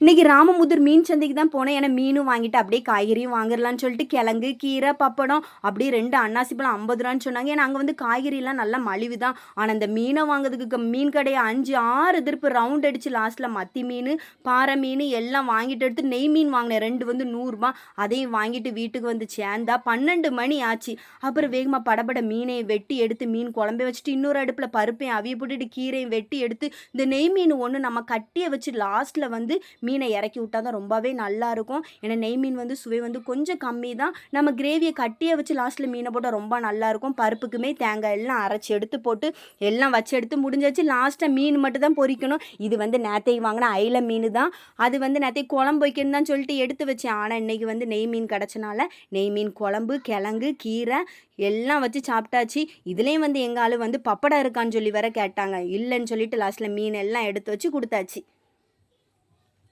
இன்னைக்கு ராமமுதூர் மீன் சந்தைக்கு தான் போனேன். ஏன்னா மீனும் வாங்கிட்டு அப்படியே காய்கறியும் வாங்கிடலான்னு சொல்லிட்டு கிழங்கு, கீரை, பப்படம் அப்படியே 2 அன்னாசி பழம் 50 ரூபான்னு சொன்னாங்க. ஏன்னா அங்கே வந்து காய்கறிலாம் நல்லா மலிவு தான். ஆனால் இந்த மீனை வாங்குறதுக்கு மீன் கடையை 5, 6 திருப்பு ரவுண்ட் அடித்து லாஸ்ட்டில் மத்தி மீன், பாறை மீன் எல்லாம் வாங்கிட்டு எடுத்து நெய் மீன் வாங்கினேன். 2 வந்து 100 ரூபா. அதையும் வாங்கிட்டு வீட்டுக்கு வந்து சேர்ந்தா 12 மணி ஆச்சு. அப்புறம் வேகமாக படபட மீனையும் வெட்டி எடுத்து மீன் குழம்பை வச்சுட்டு இன்னொரு அடுப்பில் பருப்பையும் அவிய போட்டுட்டு கீரையும் வெட்டி எடுத்து இந்த நெய் மீன் ஒன்று நம்ம கட்டியை வச்சு லாஸ்ட்டில் வந்து மீனை இறக்கி விட்டா தான் ரொம்பவே நல்லாயிருக்கும். ஏன்னா நெய் மீன் வந்து சுவை வந்து கொஞ்சம் கம்மி தான். நம்ம கிரேவியை கட்டியை வச்சு லாஸ்ட்டில் மீனை போட்டால் ரொம்ப நல்லாயிருக்கும். பருப்புக்குமே தேங்காய் எல்லாம் அரைச்சி எடுத்து போட்டு எல்லாம் வச்சு எடுத்து முடிஞ்சாச்சு. லாஸ்ட்டாக மீன் மட்டும் தான் பொரிக்கணும். இது வந்து நேற்றைக்கு வாங்கின அயில மீன் தான். அது வந்து நேற்றைக்கு குழம்பு வைக்கணும் தான் சொல்லிட்டு எடுத்து வச்சேன். ஆனால் இன்றைக்கி வந்து நெய் மீன் கிடச்சனால நெய் மீன் குழம்பு, கிழங்கு, கீரை எல்லாம் வச்சு சாப்பிட்டாச்சு. இதுலேயும் வந்து எங்கள் ஆள் வந்து பப்படம் இருக்கான்னு சொல்லி வேற கேட்டாங்க. இல்லைன்னு சொல்லிட்டு லாஸ்ட்டில் மீன் எல்லாம் எடுத்து வச்சு கொடுத்தாச்சு.